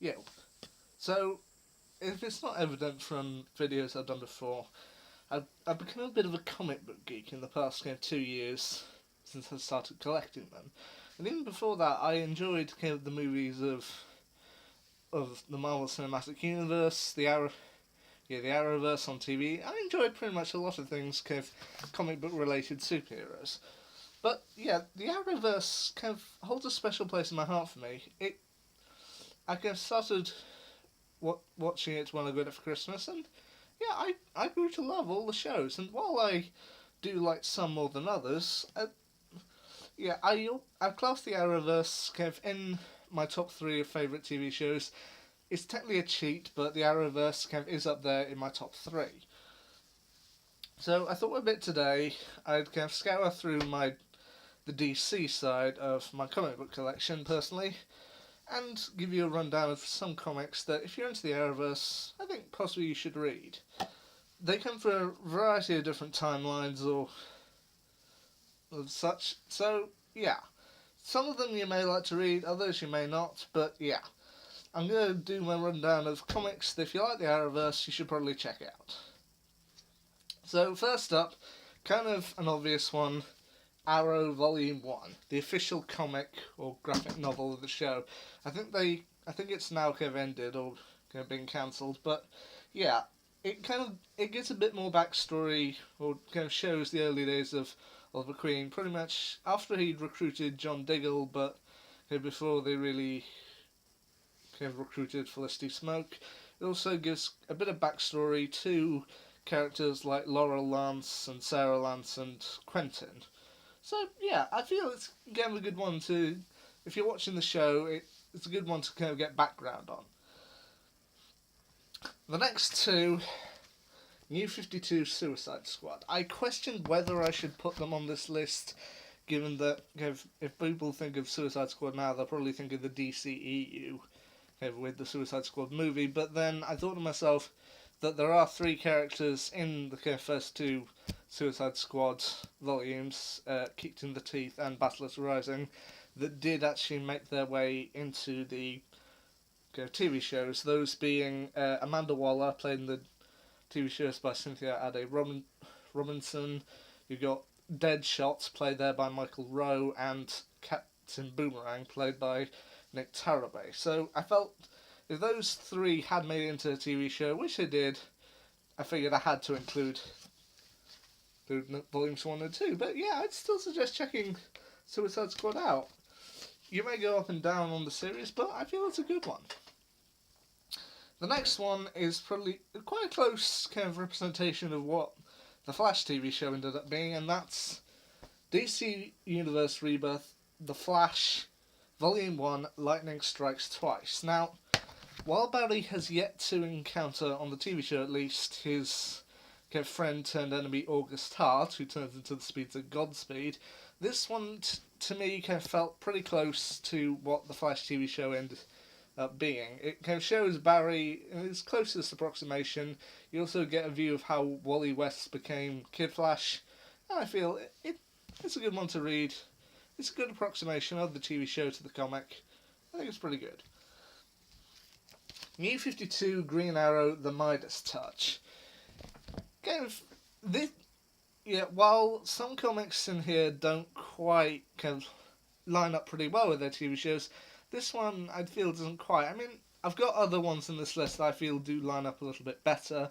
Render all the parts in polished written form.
Yeah. So, if it's not evident from videos I've done before, I've become a bit of a comic book geek in the past 2 years since I started collecting them. And even before that, I enjoyed the movies of the Marvel Cinematic Universe, the Arrowverse on TV. I enjoyed pretty much a lot of things comic book related superheroes. But yeah, the Arrowverse holds a special place in my heart for me. I started watching it when I got it for Christmas, and yeah, I grew to love all the shows. And while I do like some more than others, yeah, I class the Arrowverse in my top three of favourite TV shows. It's technically a cheat, but the Arrowverse is up there in my top three. So I thought a bit today I'd scour through the DC side of my comic book collection personally, and give you a rundown of some comics that, if you're into the Arrowverse, I think possibly you should read. They come from a variety of different timelines or of such, so yeah. Some of them you may like to read, others you may not, but yeah. I'm going to do my rundown of comics that, if you like the Arrowverse, you should probably check out. So, first up, kind of an obvious one, Arrow Volume 1, the official comic or graphic novel of the show. I think it's now ended or been cancelled, but yeah, it gets a bit more backstory, or shows the early days of Oliver Queen, pretty much after he'd recruited John Diggle, but before they really recruited Felicity Smoke. It also gives a bit of backstory to characters like Laurel Lance and Sarah Lance and Quentin. So yeah, I feel it's a good one to, if you're watching the show, it's a good one to get background on. The next two, New 52 Suicide Squad. I questioned whether I should put them on this list, given that if people think of Suicide Squad now, they'll probably think of the DCEU with the Suicide Squad movie. But then I thought to myself that there are three characters in the first two Suicide Squad volumes, Kicked in the Teeth and Battle Rising, that did actually make their way into the TV shows. Those being Amanda Waller, played in the TV shows by Cynthia Robinson. You've got Deadshot, played there by Michael Rowe, and Captain Boomerang, played by Nick Tarabay. So I felt if those three had made it into a TV show, which they did, I figured I had to include volumes 1 and 2. But yeah, I'd still suggest checking Suicide Squad out. You may go up and down on the series, but I feel it's a good one. The next one is probably quite a close representation of what the Flash TV show ended up being, and that's DC Universe Rebirth, The Flash, Volume 1, Lightning Strikes Twice. Now, while Barry has yet to encounter, on the TV show at least, his friend turned enemy August Hart, who turns into the speeds of Godspeed, this one to me felt pretty close to what the Flash TV show ended up being. It shows Barry in his closest approximation. You also get a view of how Wally West became Kid Flash, and I feel it's a good one to read. It's a good approximation of the TV show to the comic. I think it's pretty good. New 52 Green Arrow, The Midas Touch. While some comics in here don't quite line up pretty well with their TV shows, this one I feel doesn't quite. I mean, I've got other ones in this list that I feel do line up a little bit better.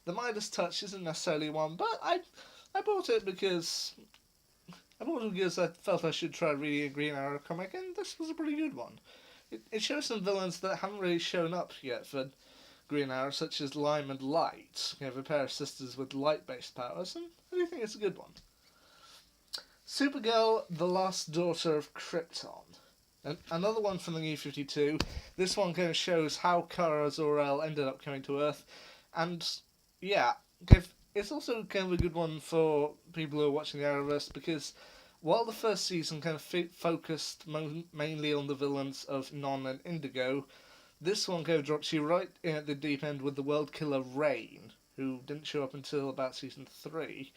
The Midas Touch isn't necessarily one, but I bought it because I felt I should try reading a Green Arrow comic, and this was a pretty good one. It shows some villains that haven't really shown up yet for Green Arrow, such as Lime and Light, a pair of sisters with light-based powers, and I do think it's a good one. Supergirl, The Last Daughter of Krypton. Another one from the New 52. This one shows how Kara Zor-El ended up coming to Earth, and yeah, it's also a good one for people who are watching the Arrowverse, because while the first season focused mainly on the villains of Non and Indigo, this one drops you right in at the deep end with the world killer Rain, who didn't show up until about season 3.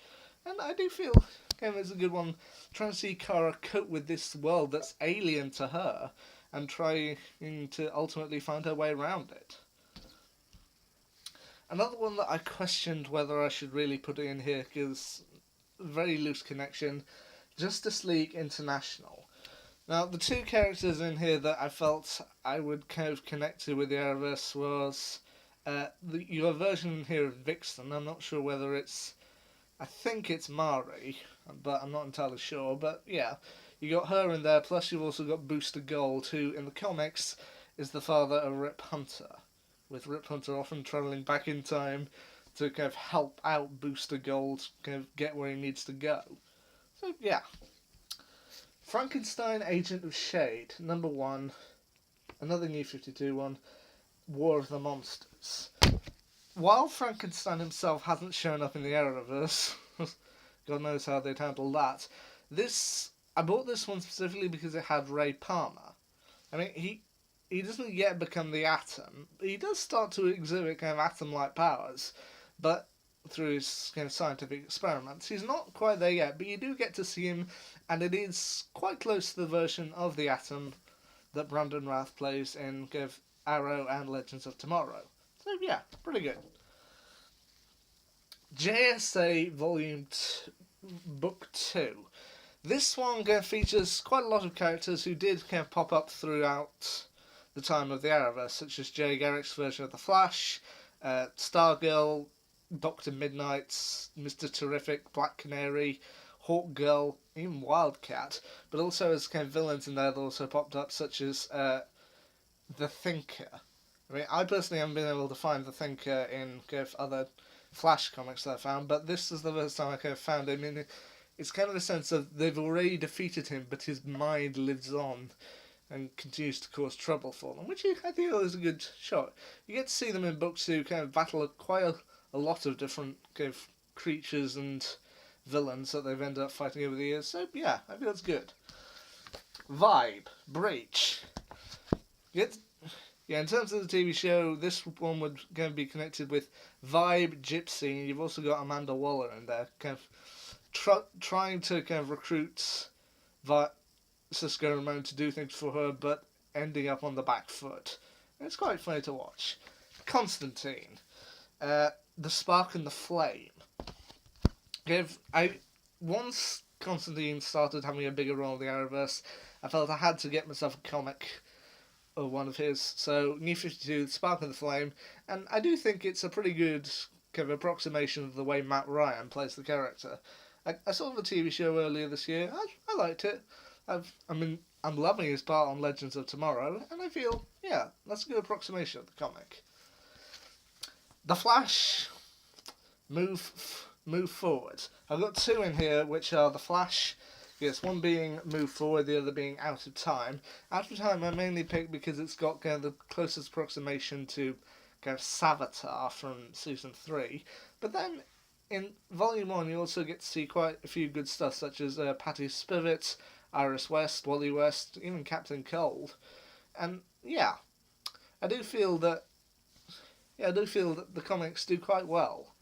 And I do feel it's a good one trying to see Kara cope with this world that's alien to her, and trying to ultimately find her way around it. Another one that I questioned whether I should really put it in here because very loose connection, Justice League International. Now, the two characters in here that I felt I would kind of connect to with the Arrowverse was your version here of Vixen. I'm not sure whether it's, I think it's Mari, but I'm not entirely sure. But yeah, you got her in there, plus you've also got Booster Gold, who in the comics is the father of Rip Hunter, with Rip Hunter often travelling back in time to kind of help out Booster Gold kind of get where he needs to go. So yeah. Frankenstein Agent of Shade, number 1, another New 52 one, War of the Monsters. While Frankenstein himself hasn't shown up in the Arrowverse, God knows how they'd handle that, I bought this one specifically because it had Ray Palmer. I mean, he doesn't yet become the Atom. He does start to exhibit kind of Atom-like powers, but through his kind of scientific experiments. He's not quite there yet, but you do get to see him, and it is quite close to the version of the Atom that Brandon Routh plays in kind of Arrow and Legends of Tomorrow. So yeah, pretty good. JSA Book 2. This one features quite a lot of characters who did kind of pop up throughout the time of the Arrowverse, such as Jay Garrick's version of The Flash, Stargirl, Dr. Midnight, Mr. Terrific, Black Canary, Hawkgirl, even Wildcat, but also as kind of villains in there that also popped up, such as The Thinker. I mean, I personally haven't been able to find The Thinker in kind of other Flash comics that I found, but this is the first time I kind of found him in. It's kind of a sense of they've already defeated him, but his mind lives on and continues to cause trouble for them, which I feel is a good shot. You get to see them in Book 2 kind of battle quite a lot of different kind of creatures and villains that they've ended up fighting over the years, so yeah, I feel it's good. Vibe, Breach. Yeah, in terms of the TV show, this one would kind of be connected with Vibe, Gypsy, and you've also got Amanda Waller in there, kind of trying to kind of recruit Cisco Ramon to do things for her, but ending up on the back foot. And it's quite funny to watch. Constantine, The Spark and the Flame. Once Constantine started having a bigger role in the Arrowverse, I felt I had to get myself a comic or one of his. So New 52, The Spark and the Flame, and I do think it's a pretty good kind of approximation of the way Matt Ryan plays the character. I saw the TV show earlier this year. I liked it. I'm loving his part on Legends of Tomorrow, and I feel, yeah, that's a good approximation of the comic. The Flash, move forward. I've got 2 in here, which are The Flash. Yes, one being Move Forward, the other being Out of Time. Out of Time I mainly picked because it's got kind of the closest approximation to kind of Savitar from Season 3. But then in Volume 1 you also get to see quite a few good stuff, such as Patty Spivot, Iris West, Wally West, even Captain Cold. And yeah, I do feel that the comics do quite well.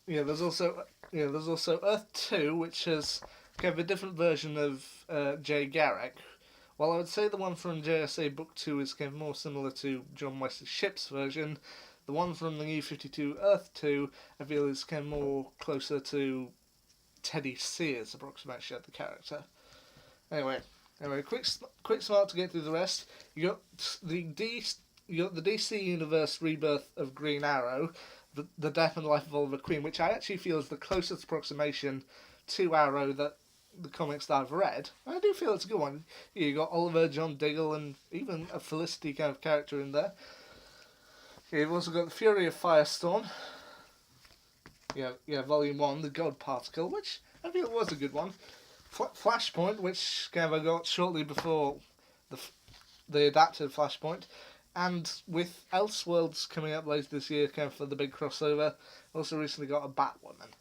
Yeah, there's also Earth 2, which has kind of a different version of Jay Garrick. While I would say the one from JSA Book 2 is kind of more similar to John West's Ship's version, the one from the New 52 Earth 2 I feel is kind of more closer to Teddy Sears' approximation of the character. Anyway, quick smart to get through the rest. You got the DC Universe rebirth of Green Arrow, the Death and Life of Oliver Queen, which I actually feel is the closest approximation to Arrow that the comics that I've read. I do feel it's a good one. You got Oliver, John Diggle, and even a Felicity kind of character in there. You've also got the Fury of Firestorm. Yeah, Volume 1, The God Particle, which I feel was a good one. Flashpoint, which kind of I got shortly before the adapted Flashpoint. And with Elseworlds coming up later this year, kind of for the big crossover, also recently got a Batwoman.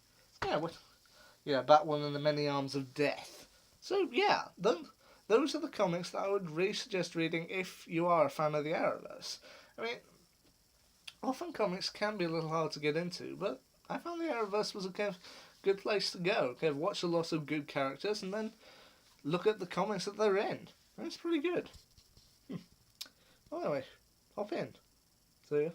Batwoman and the Many Arms of Death. So yeah, those are the comics that I would really suggest reading if you are a fan of the Arrowverse. I mean, often comics can be a little hard to get into, but I found the Arrowverse was a kind of good place to go. Kind of watch a lot of good characters and then look at the comics that they're in. And it's pretty good. Well, anyway, hop in. See ya.